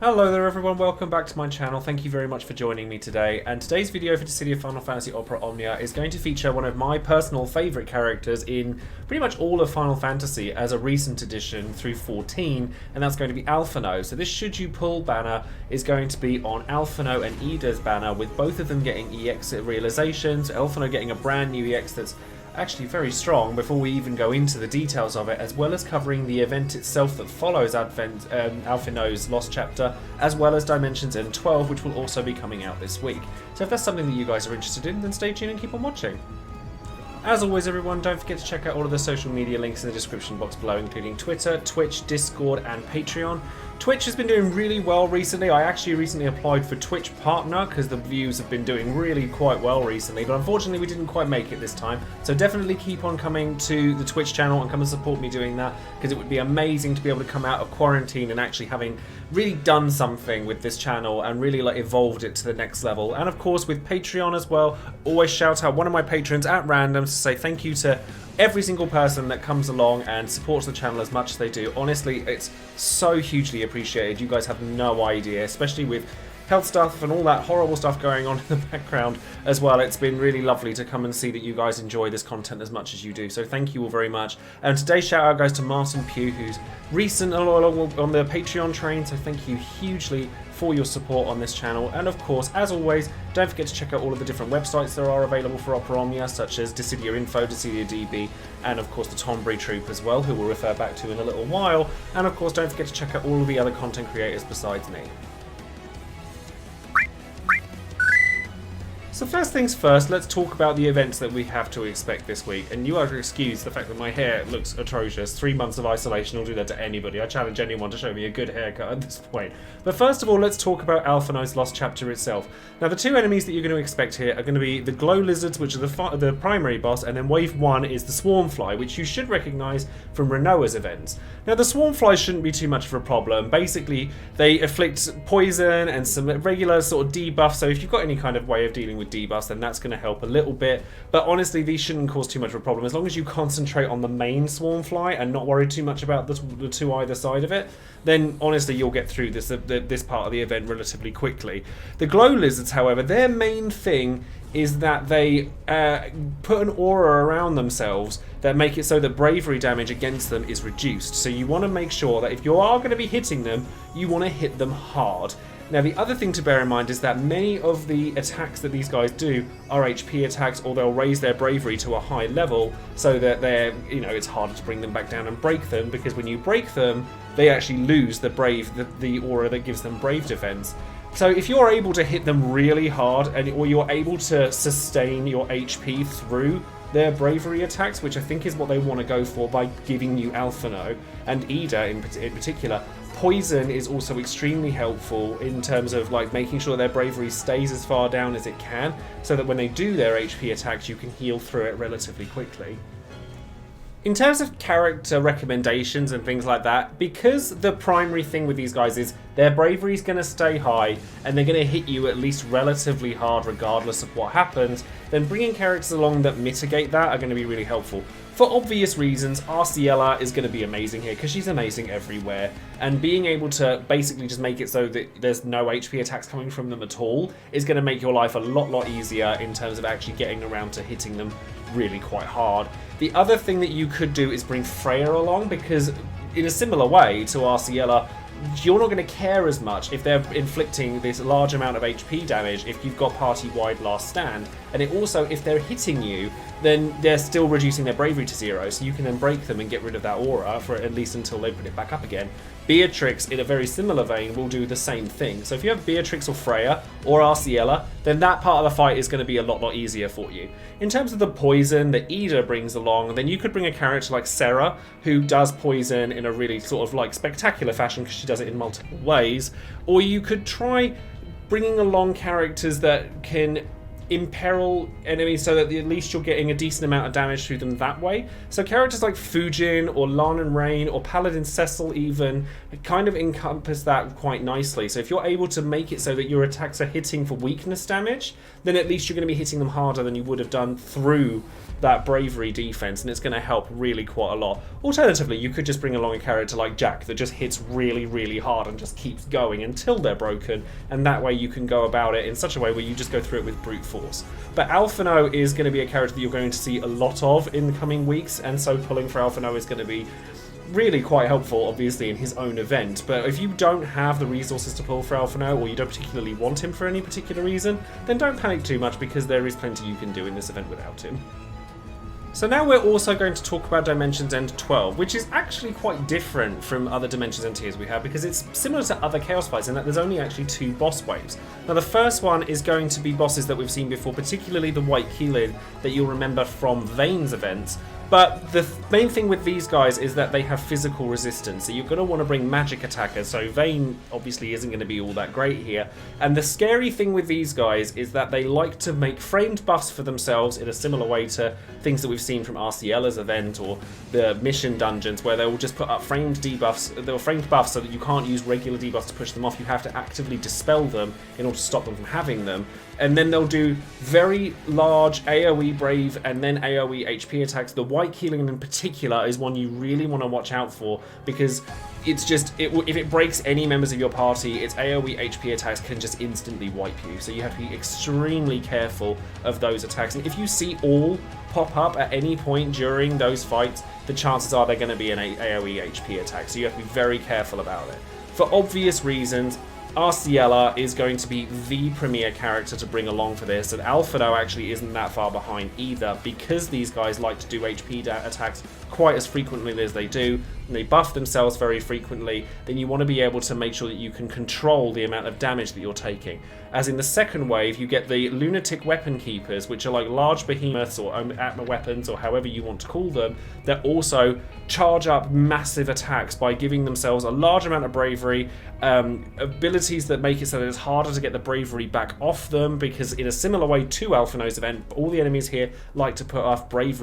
Hello there everyone, welcome back to my channel. Thank you very much for joining me today. And today's video for Dissidia Final Fantasy Opera Omnia is going to feature one of my personal favourite characters in pretty much all of Final Fantasy as a recent addition through 14, and that's going to be Alphinaud. So this Should You Pull banner is going to be on Alphinaud and Ida's banner, with both of them getting EX realizations, Alphinaud getting a brand new EX that's actually very strong before we even go into the details of it, as well as covering the event itself that follows Alphinaud's Lost Chapter, as well as Dimensions N12, which will also be coming out this week. So if that's something that you guys are interested in, then stay tuned and keep on watching. As always everyone, don't forget to check out all of the social media links in the description box below, including Twitter, Twitch, Discord and Patreon. Twitch has been doing really well recently. I actually recently applied for Twitch Partner because the views have been doing really quite well recently, but unfortunately we didn't quite make it this time. So definitely keep on coming to the Twitch channel and come and support me doing that, because it would be amazing to be able to come out of quarantine and actually having really done something with this channel and really evolved it to the next level. And of course with Patreon as well, always shout out one of my patrons at random to say thank you to every single person that comes along and supports the channel as much as they do. Honestly, it's so hugely appreciated. You guys have no idea, especially with health stuff and all that horrible stuff going on in the background as well. It's been really lovely to come and see that you guys enjoy this content as much as you do. So thank you all very much. And today's shout out goes to Martin Pugh, who's recent on the Patreon train. So thank you hugely for your support on this channel. And of course, as always, don't forget to check out all of the different websites that are available for Opera Omnia, such as Dissidia Info, Dissidia DB, and of course the Tonbury Troop as well, who we'll refer back to in a little while. And of course, don't forget to check out all of the other content creators besides me. So first things first, let's talk about the events that we have to expect this week. And you are to excuse the fact that my hair looks atrocious. 3 months of isolation will do that to anybody. I challenge anyone to show me a good haircut at this point. But first of all, let's talk about Alphinaud's Lost Chapter itself. Now the two enemies that you're going to expect here are going to be the Glow Lizards, which are the primary boss, and then Wave 1 is the Swarmfly, which you should recognise from Renoa's events. Now the Swarmfly shouldn't be too much of a problem. Basically, they afflict poison and some regular sort of debuff, so if you've got any kind of way of dealing with debuffs, then that's going to help a little bit. But honestly, these shouldn't cause too much of a problem as long as you concentrate on the main Swarmfly and not worry too much about the two either side of it. Then honestly, you'll get through this part of the event relatively quickly. The Glow Lizards, however, their main thing is that they put an aura around themselves that make it so that bravery damage against them is reduced. So you want to make sure that if you are going to be hitting them, you want to hit them hard. Now the other thing to bear in mind is that many of the attacks that these guys do are HP attacks, or they'll raise their bravery to a high level so that they're, it's harder to bring them back down and break them, because when you break them, they actually lose the aura that gives them brave defense. So if you're able to hit them really hard, or you're able to sustain your HP through their bravery attacks, which I think is what they want to go for by giving you Alphinaud and Ida in particular. Poison is also extremely helpful in terms of making sure their bravery stays as far down as it can, so that when they do their HP attacks, you can heal through it relatively quickly. In terms of character recommendations and things like that, because the primary thing with these guys is their bravery is going to stay high and they're going to hit you at least relatively hard regardless of what happens, then bringing characters along that mitigate that are going to be really helpful. For obvious reasons, Arciella is going to be amazing here because she's amazing everywhere, and being able to basically just make it so that there's no HP attacks coming from them at all is going to make your life a lot easier in terms of actually getting around to hitting them really quite hard. The other thing that you could do is bring Freya along, because in a similar way to Arciella, you're not going to care as much if they're inflicting this large amount of HP damage if you've got party-wide last stand. And it also, if they're hitting you, then they're still reducing their bravery to 0, so you can then break them and get rid of that aura for at least until they put it back up again. Beatrix, in a very similar vein, will do the same thing. So if you have Beatrix or Freya or Arciella, then that part of the fight is going to be a lot easier for you. In terms of the poison that Ida brings along, then you could bring a character like Sarah, who does poison in a really sort of spectacular fashion because she does it in multiple ways. Or you could try bringing along characters that can imperil enemies so that at least you're getting a decent amount of damage through them that way. So characters like Fujin or Lan and Rain or Paladin Cecil even kind of encompass that quite nicely. So if you're able to make it so that your attacks are hitting for weakness damage, then at least you're going to be hitting them harder than you would have done through that bravery defense, and it's going to help really quite a lot. Alternatively, you could just bring along a character like Jack that just hits really, really hard and just keeps going until they're broken, and that way you can go about it in such a way where you just go through it with brute force. But Alphinaud is going to be a character that you're going to see a lot of in the coming weeks, and so pulling for Alphinaud is going to be really quite helpful, obviously, in his own event. But if you don't have the resources to pull for Alphinaud, or you don't particularly want him for any particular reason, then don't panic too much, because there is plenty you can do in this event without him. So now we're also going to talk about Dimensions End 12, which is actually quite different from other Dimensions End tiers we have, because it's similar to other Chaos fights in that there's only actually 2 boss waves. Now the first one is going to be bosses that we've seen before, particularly the White Keylid that you'll remember from Vayne's events. But the main thing with these guys is that they have physical resistance, so you're going to want to bring magic attackers, so Vayne obviously isn't going to be all that great here. And the scary thing with these guys is that they like to make framed buffs for themselves in a similar way to things that we've seen from RCL's event or the mission dungeons, where they'll just put up framed debuffs, they'll framed buffs so that you can't use regular debuffs to push them off, you have to actively dispel them in order to stop them from having them. And then they'll do very large AoE Brave and then AoE HP attacks. The White Keylid in particular is one you really want to watch out for, because it's just, if it breaks any members of your party, its AoE HP attacks can just instantly wipe you. So you have to be extremely careful of those attacks. And if you see all pop up at any point during those fights, the chances are they're going to be an AoE HP attack. So you have to be very careful about it. For obvious reasons, Arciella is going to be the premier character to bring along for this, and Alphinaud actually isn't that far behind either, because these guys like to do HP attacks quite as frequently as they do, and they buff themselves very frequently. Then you want to be able to make sure that you can control the amount of damage that you're taking. As in the second wave, you get the Lunatic Weapon Keepers, which are like large behemoths or Atma weapons, or however you want to call them, that also charge up massive attacks by giving themselves a large amount of bravery, abilities that make it so that it's harder to get the bravery back off them, because in a similar way to Alphinaud's event, all the enemies here like to put off brave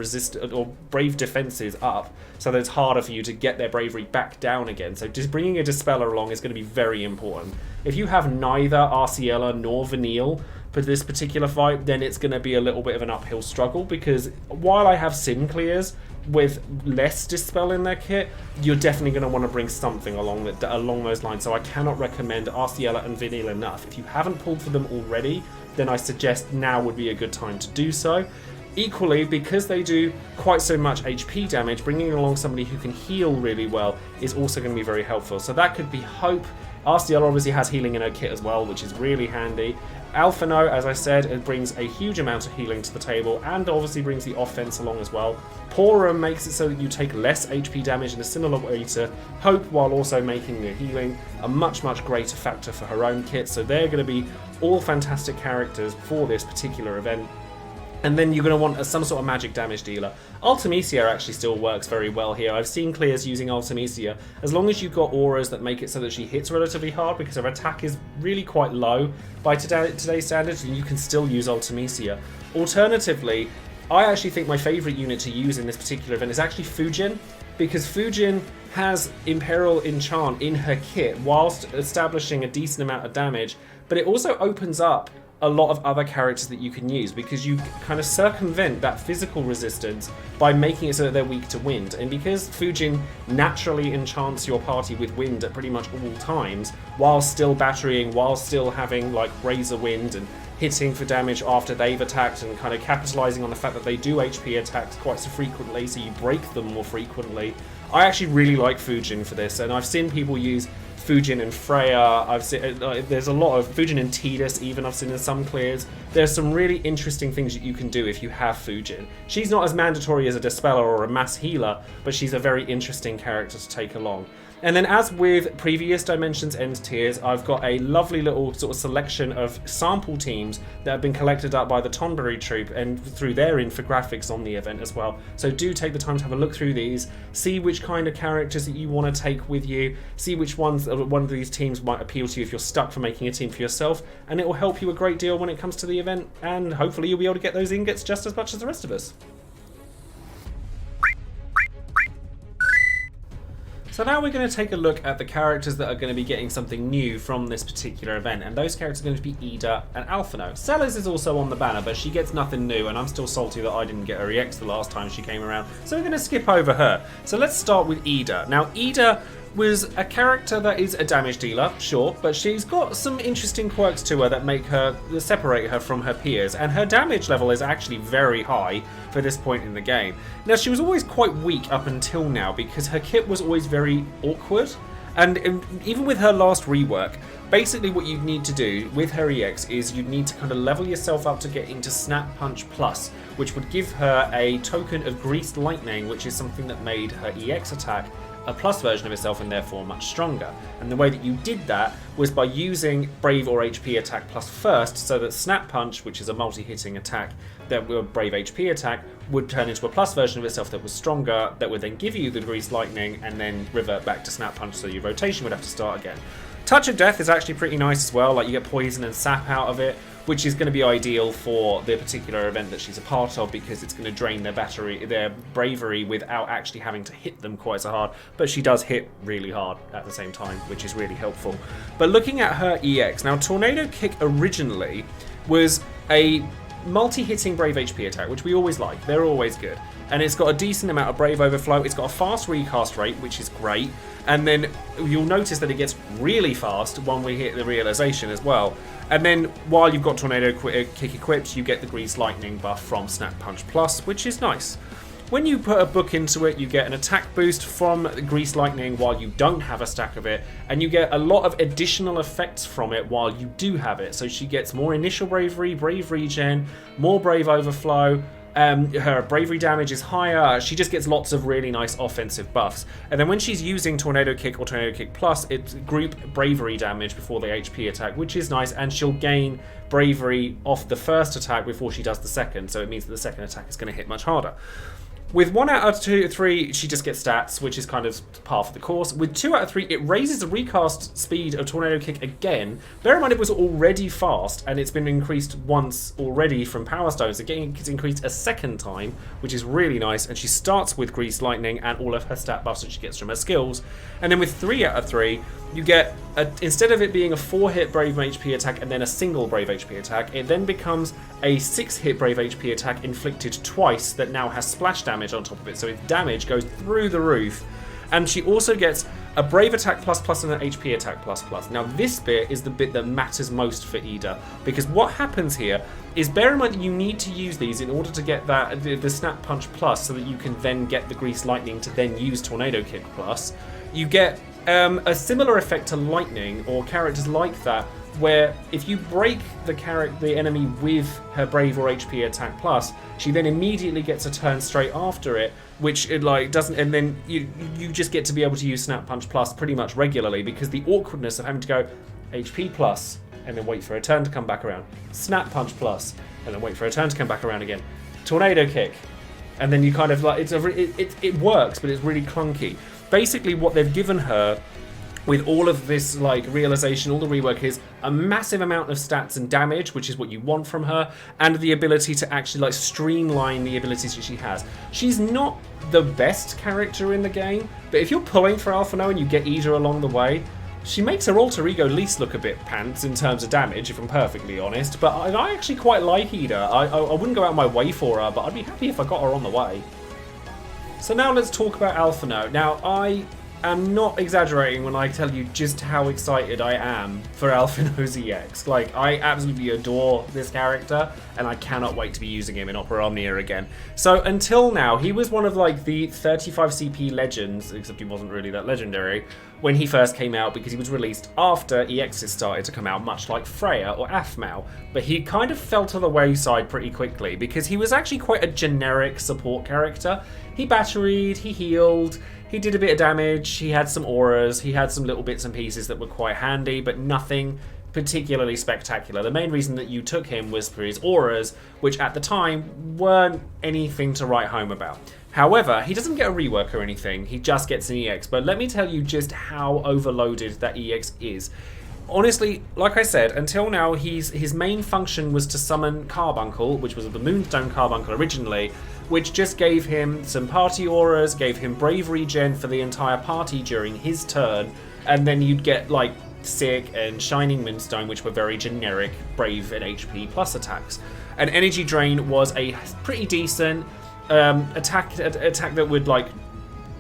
defenses up, so that it's harder for you to get their bravery back down again. So just bringing a Dispeller along is going to be very important. If you have neither Arciella nor Vanille for this particular fight, then it's going to be a little bit of an uphill struggle, because while I have Sim Clears with less Dispel in their kit, you're definitely going to want to bring something along those lines. So I cannot recommend Arciella and Vanille enough. If you haven't pulled for them already, then I suggest now would be a good time to do so. Equally, because they do quite so much HP damage, bringing along somebody who can heal really well is also going to be very helpful. So that could be Hope. Arciella obviously has healing in her kit as well, which is really handy. Alphinaud, as I said, it brings a huge amount of healing to the table, and obviously brings the offense along as well. Porum makes it so that you take less HP damage in a similar way to Hope, while also making the healing a much, much greater factor for her own kit. So they're going to be all fantastic characters for this particular event. And then you're going to want some sort of magic damage dealer. Ultimecia actually still works very well here. I've seen clears using Ultimecia. As long as you've got auras that make it so that she hits relatively hard, because her attack is really quite low by today's standards, you can still use Ultimecia. Alternatively, I actually think my favourite unit to use in this particular event is actually Fujin, because Fujin has Imperil Enchant in her kit whilst establishing a decent amount of damage, but it also opens up a lot of other characters that you can use, because you kind of circumvent that physical resistance by making it so that they're weak to wind. And because Fujin naturally enchants your party with wind at pretty much all times, while still batterying, while still having like Razor Wind and hitting for damage after they've attacked, and kind of capitalizing on the fact that they do HP attacks quite so frequently, so you break them more frequently. I actually really like Fujin for this, and I've seen people use Fujin and Freya. I've seen there's a lot of Fujin and Tidus even I've seen in some clears. There's some really interesting things that you can do if you have Fujin. She's not as mandatory as a Dispeller or a Mass Healer, but she's a very interesting character to take along. And then as with previous Dimensions End tiers, I've got a lovely little sort of selection of sample teams that have been collected up by the Tonberry Troupe and through their infographics on the event as well. So do take the time to have a look through these, see which kind of characters that you want to take with you, see which ones one of these teams might appeal to you if you're stuck for making a team for yourself, and it will help you a great deal when it comes to the event, and hopefully you'll be able to get those ingots just as much as the rest of us. So now we're going to take a look at the characters that are going to be getting something new from this particular event, and those characters are going to be Ida and Alphinaud. Sellers is also on the banner, but she gets nothing new, and I'm still salty that I didn't get her EX the last time she came around, so we're going to skip over her. So let's start with Ida. Now Ida was a character that is a damage dealer, sure, but she's got some interesting quirks to her that separate her from her peers, and her damage level is actually very high for this point in the game. Now, she was always quite weak up until now because her kit was always very awkward, and even with her last rework, basically what you need to do with her EX is you need to kind of level yourself up to get into Snap Punch Plus, which would give her a token of Greased Lightning, which is something that made her EX attack a plus version of itself and therefore much stronger. And the way that you did that was by using Brave or HP attack plus first, so that Snap Punch, which is a multi-hitting attack that were Brave HP attack, would turn into a plus version of itself that was stronger, that would then give you the Greased Lightning and then revert back to Snap Punch, so your rotation would have to start again. Touch of Death is actually pretty nice as well, like you get poison and sap out of it, which is going to be ideal for the particular event that she's a part of because it's going to drain their bravery without actually having to hit them quite so hard. But she does hit really hard at the same time, which is really helpful. But looking at her EX, now Tornado Kick originally was a multi-hitting Brave HP attack, which we always like. They're always good. And it's got a decent amount of Brave Overflow. It's got a fast recast rate, which is great. And then you'll notice that it gets really fast when we hit the realization as well. And then while you've got Tornado Kick equipped, you get the Greased Lightning buff from Snap Punch Plus, which is nice. When you put a book into it, you get an attack boost from Greased Lightning while you don't have a stack of it, and you get a lot of additional effects from it while you do have it. So she gets more initial bravery, brave regen, more Brave Overflow. Her bravery damage is higher. She just gets lots of really nice offensive buffs. And then when she's using Tornado Kick or Tornado Kick Plus, it's group bravery damage before the HP attack, which is nice, and she'll gain bravery off the first attack before she does the second, so it means that the second attack is going to hit much harder. With 1 out of 3, she just gets stats, which is kind of par for the course. With 2 out of 3, it raises the recast speed of Tornado Kick again. Bear in mind it was already fast, and it's been increased once already from Power Stones. Again, it's increased a second time, which is really nice. And she starts with Greased Lightning and all of her stat buffs that she gets from her skills. And then with 3 out of 3, you get, instead of it being a 4-hit Brave HP attack and then a single Brave HP attack, it then becomes a 6-hit Brave HP attack inflicted twice that now has splash damage on top of it, so its damage goes through the roof. And she also gets a Brave Attack plus plus and an HP Attack plus plus. Now this bit is the bit that matters most for Ida, because what happens here is, bear in mind that you need to use these in order to get that the Snap Punch plus, so that you can then get the Greased Lightning to then use Tornado Kick plus. You get a similar effect to Lightning or characters like that, where if you break the enemy with her Brave or HP Attack plus, she then immediately gets a turn straight after it, which it doesn't, and then you just get to be able to use Snap Punch plus pretty much regularly, because the awkwardness of having to go HP plus and then wait for a turn to come back around, Snap Punch plus and then wait for a turn to come back around again, Tornado Kick, and then you kind of it works, but it's really clunky. Basically, what they've given her with all of this realization, all the rework, is a massive amount of stats and damage, which is what you want from her, and the ability to actually streamline the abilities that she has. She's not the best character in the game, but if you're pulling for Alphinaud and you get Ida along the way, she makes her alter ego Lise look a bit pants in terms of damage, if I'm perfectly honest. But I actually quite like Ida. I wouldn't go out my way for her, but I'd be happy if I got her on the way. So now let's talk about Alphinaud. Now, I'm not exaggerating when I tell you just how excited I am for Alphinaud's EX. I absolutely adore this character, and I cannot wait to be using him in Opera Omnia again. So until now, he was one of the 35 CP legends, except he wasn't really that legendary, when he first came out, because he was released after EXs started to come out, much like Freya or Alphinaud. But he kind of fell to the wayside pretty quickly because he was actually quite a generic support character. He batteried, he healed, he did a bit of damage, he had some auras, he had some little bits and pieces that were quite handy, but nothing particularly spectacular. The main reason that you took him was for his auras, which at the time weren't anything to write home about. However, he doesn't get a rework or anything, he just gets an EX, but let me tell you just how overloaded that EX is. Honestly, like I said, until now, his main function was to summon Carbuncle, which was the Moonstone Carbuncle originally, which just gave him some party auras, gave him bravery gen for the entire party during his turn, and then you'd get like Sick and Shining Moonstone, which were very generic brave and HP plus attacks. And Energy Drain was a pretty decent attack that would like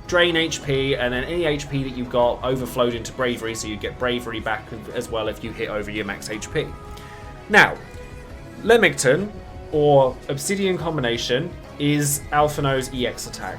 drain HP, and then any HP that you got overflowed into bravery, so you get bravery back as well if you hit over your max HP. Now, Leamington or Obsidian Combination is Alphinaud's EX attack.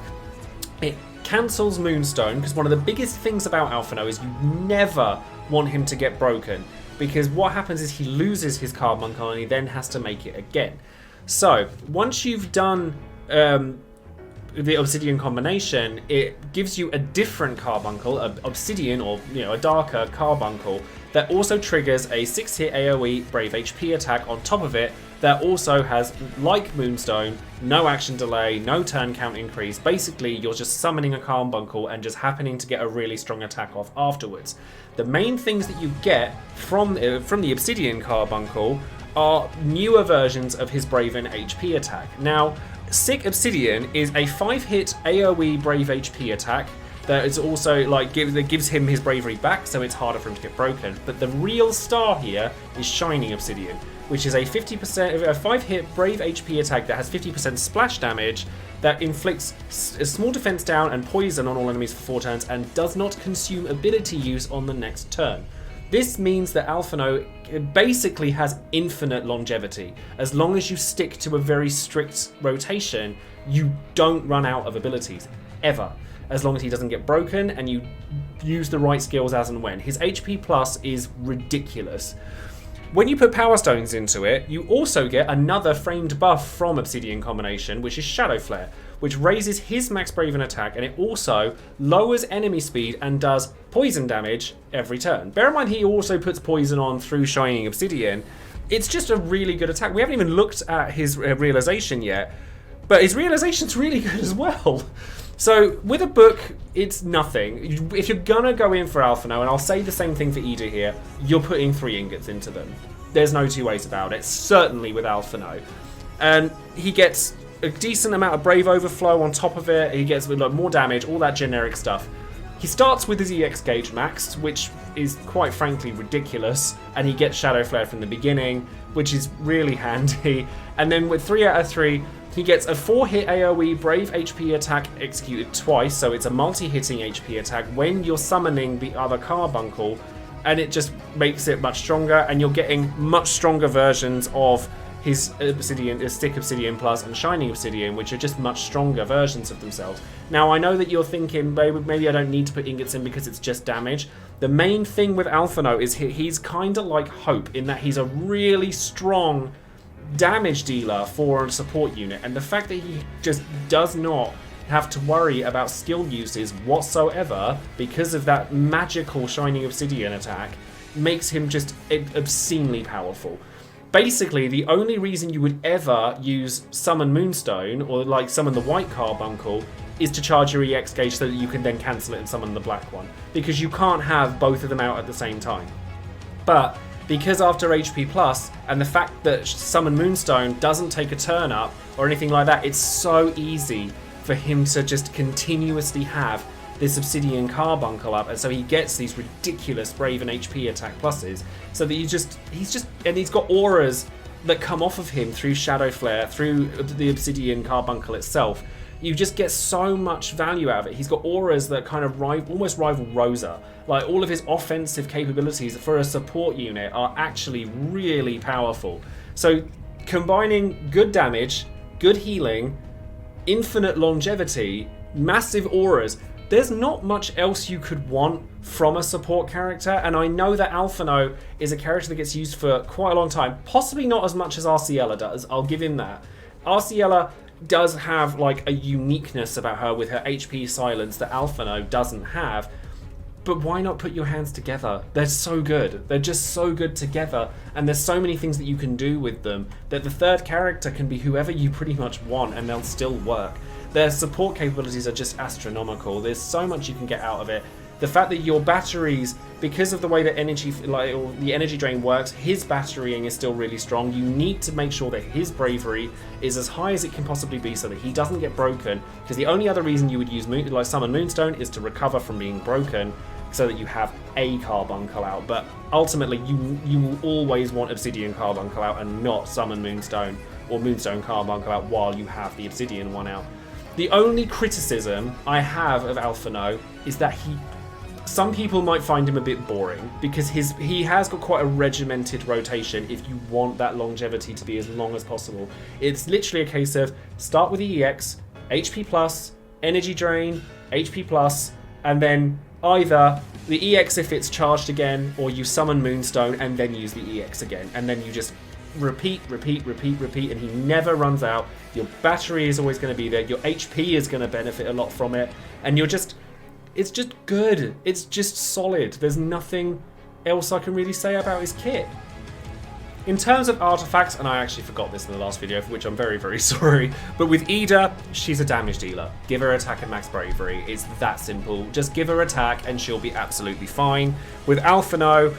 It cancels Moonstone, because one of the biggest things about Alphinaud is you never want him to get broken, because what happens is he loses his Carbuncle and he then has to make it again. So once you've done the Obsidian Combination, it gives you a different Carbuncle, an Obsidian or a darker Carbuncle, that also triggers a 6-hit AoE Brave HP attack on top of it, that also has, like Moonstone, no action delay, no turn count increase. Basically, you're just summoning a Carbuncle and just happening to get a really strong attack off afterwards. The main things that you get from the Obsidian Carbuncle are newer versions of his Brave and HP attack. Now, Sick Obsidian is a 5-hit AoE Brave HP attack that is also that gives him his bravery back, so it's harder for him to get broken. But the real star here is Shining Obsidian, which is a 5-hit Brave HP attack that has 50% splash damage, that inflicts a small defense down and poison on all enemies for 4 turns, and does not consume ability use on the next turn. This means that Alphinaud basically has infinite longevity. As long as you stick to a very strict rotation, you don't run out of abilities, ever. As long as he doesn't get broken and you use the right skills as and when. His HP plus is ridiculous. When you put Power Stones into it, you also get another framed buff from Obsidian Combination, which is Shadow Flare, which raises his max brave and attack, and it also lowers enemy speed and does poison damage every turn. Bear in mind he also puts poison on through Shining Obsidian. It's just a really good attack. We haven't even looked at his realization yet, but his realization's really good as well. So with a book, it's nothing. If you're gonna go in for Alphinaud, and I'll say the same thing for Ida here, you're putting 3 ingots into them. There's no two ways about it, certainly with Alphinaud. And he gets a decent amount of Brave Overflow on top of it, he gets more damage, all that generic stuff. He starts with his EX gauge maxed, which is quite frankly ridiculous, and he gets Shadow Flare from the beginning, which is really handy. And then with 3 out of 3, he gets a 4-hit AoE Brave HP attack executed twice, so it's a multi-hitting HP attack when you're summoning the other Carbuncle, and it just makes it much stronger, and you're getting much stronger versions of his Stick Obsidian Plus and Shining Obsidian, which are just much stronger versions of themselves. Now, I know that you're thinking, maybe I don't need to put ingots in because it's just damage. The main thing with Alphinaud is he's kind of like Hope, in that he's a really strong damage dealer for a support unit, and the fact that he just does not have to worry about skill uses whatsoever because of that magical Shining Obsidian attack makes him just obscenely powerful. Basically, the only reason you would ever use Summon Moonstone, or summon the white Carbuncle, is to charge your EX gauge so that you can then cancel it and summon the black one, because you can't have both of them out at the same time. But because after HP plus, and the fact that Summon Moonstone doesn't take a turn up or anything like that, it's so easy for him to just continuously have this Obsidian Carbuncle up, and so he gets these ridiculous Brave and HP attack pluses, so that he's got auras that come off of him through Shadow Flare, through the Obsidian Carbuncle itself. You just get so much value out of it. He's got auras that kind of almost rival Rosa. Like, all of his offensive capabilities for a support unit are actually really powerful. So combining good damage, good healing, infinite longevity, massive auras, there's not much else you could want from a support character, and I know that Alphinaud is a character that gets used for quite a long time, possibly not as much as Arciella does, I'll give him that. Arciella does have like a uniqueness about her with her HP silence that Alphinaud doesn't have, but why not put your hands together? They're so good. They're just so good together, and there's so many things that you can do with them that the third character can be whoever you pretty much want and they'll still work. Their support capabilities are just astronomical. There's so much you can get out of it. The fact that your batteries, because of the way that the energy drain works, his batterying is still really strong. You need to make sure that his bravery is as high as it can possibly be so that he doesn't get broken, because the only other reason you would use summon Moonstone is to recover from being broken, so that you have a carbuncle out. But ultimately you will always want Obsidian carbuncle out and not summon Moonstone or Moonstone carbuncle out while you have the Obsidian one out. The only criticism I have of Alphinaud is that some people might find him a bit boring, because he has got quite a regimented rotation if you want that longevity to be as long as possible. It's literally a case of start with the EX, HP plus, energy drain, HP plus, and then either the EX if it's charged again, or you summon Moonstone and then use the EX again, and then you just repeat, and he never runs out. Your battery is always going to be there, your HP is going to benefit a lot from it, and it's just good. It's just solid. There's nothing else I can really say about his kit. In terms of artifacts, and I actually forgot this in the last video, for which I'm very, very sorry, but with Ida, she's a damage dealer. Give her attack and max bravery. It's that simple. Just give her attack and she'll be absolutely fine. With Alphinaud,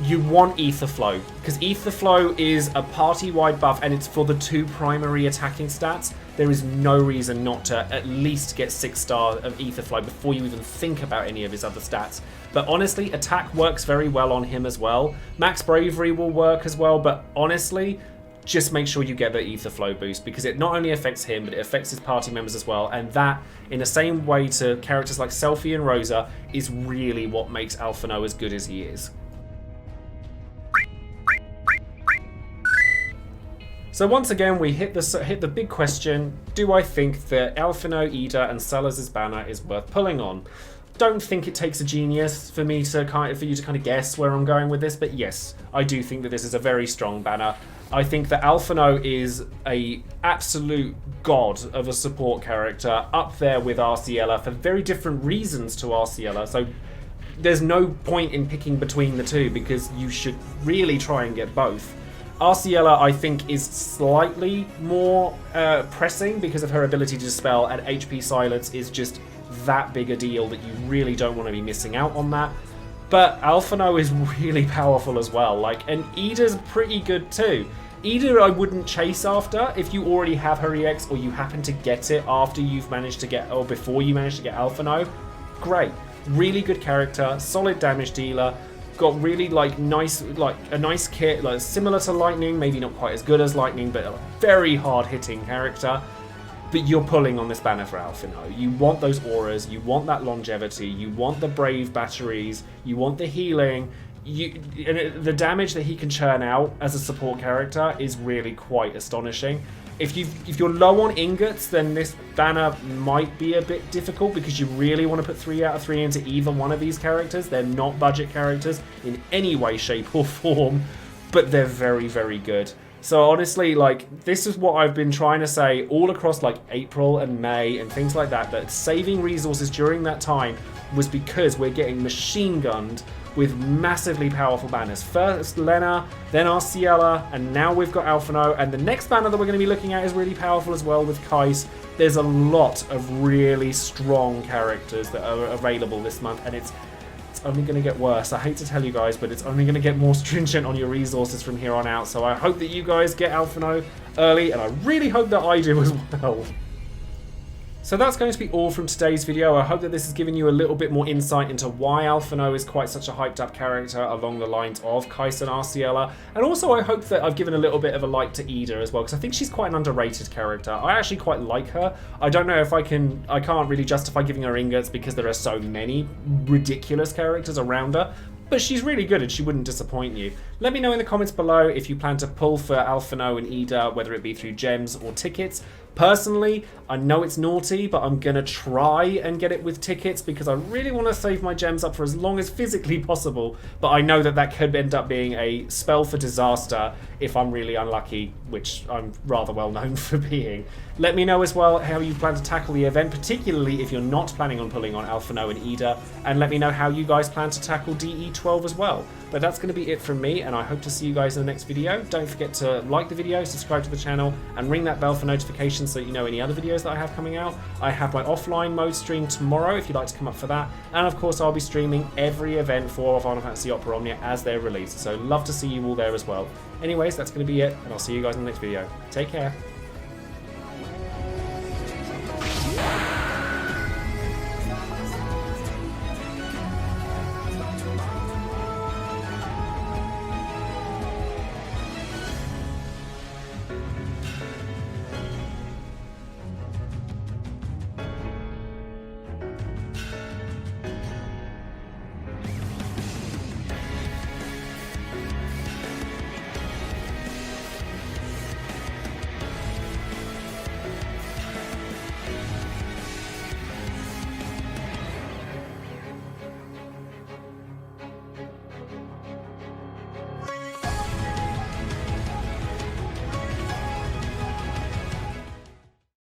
you want Ether Flow, because Ether Flow is a party-wide buff and it's for the 2 primary attacking stats. There is no reason not to at least get 6-star of Ether Flow before you even think about any of his other stats. But honestly, attack works very well on him as well. Max Bravery will work as well, but honestly, just make sure you get the Ether Flow boost, because it not only affects him, but it affects his party members as well, and that, in the same way to characters like Selphie and Rosa, is really what makes Alphinaud as good as he is. So once again, we hit the big question: do I think that Alphinaud, Ida, and Salazar's banner is worth pulling on? Don't think it takes a genius for you to kind of guess where I'm going with this, but yes, I do think that this is a very strong banner. I think that Alphinaud is a absolute god of a support character, up there with Arciella for very different reasons to Arciella. So there's no point in picking between the two, because you should really try and get both. Arciella, I think, is slightly more pressing because of her ability to dispel, and HP silence is just that big a deal that you really don't want to be missing out on that. But Alphinaud is really powerful as well, and Ida's pretty good too. Ida I wouldn't chase after if you already have her EX, or you happen to get it after you've managed to get, or before you managed to get Alphinaud. Great, really good character, solid damage dealer. Got really a nice kit, similar to Lightning, maybe not quite as good as Lightning, but a very hard hitting character. But you're pulling on this banner for Alphinaud. You want those auras, you want that longevity, you want the brave batteries, you want the healing. The damage that he can churn out as a support character is really quite astonishing. If you're low on ingots, then this banner might be a bit difficult, because you really want to put 3 out of 3 into either one of these characters. They're not budget characters in any way, shape, or form, but they're very, very good. So honestly, this is what I've been trying to say all across April and May and things like that, that saving resources during that time was because we're getting machine gunned with massively powerful banners. First Lena, then Arciella, and now we've got Alphinaud, and the next banner that we're going to be looking at is really powerful as well with Kais. There's a lot of really strong characters that are available this month, and it's only going to get worse. I hate to tell you guys, but it's only going to get more stringent on your resources from here on out, so I hope that you guys get Alphinaud early, and I really hope that I do as well. So that's going to be all from today's video. I hope that this has given you a little bit more insight into why Alphinaud is quite such a hyped up character along the lines of Kais and Arciella. And also I hope that I've given a little bit of a light to Ida as well, because I think she's quite an underrated character. I actually quite like her. I don't know if I can't really justify giving her ingots because there are so many ridiculous characters around her. But she's really good and she wouldn't disappoint you. Let me know in the comments below if you plan to pull for Alphinaud and Ida, whether it be through gems or tickets. Personally, I know it's naughty, but I'm going to try and get it with tickets because I really want to save my gems up for as long as physically possible. But I know that that could end up being a spell for disaster if I'm really unlucky, which I'm rather well known for being. Let me know as well how you plan to tackle the event, particularly if you're not planning on pulling on Alphinaud and Ida, and let me know how you guys plan to tackle DE12 as well. But that's going to be it from me, and I hope to see you guys in the next video. Don't forget to like the video, subscribe to the channel, and ring that bell for notifications so you know any other videos that I have coming out. I have my offline mode stream tomorrow if you'd like to come up for that, and of course I'll be streaming every event for Final Fantasy Opera Omnia as they're released, so love to see you all there as well. Anyways, that's going to be it, and I'll see you guys in the next video. Take care.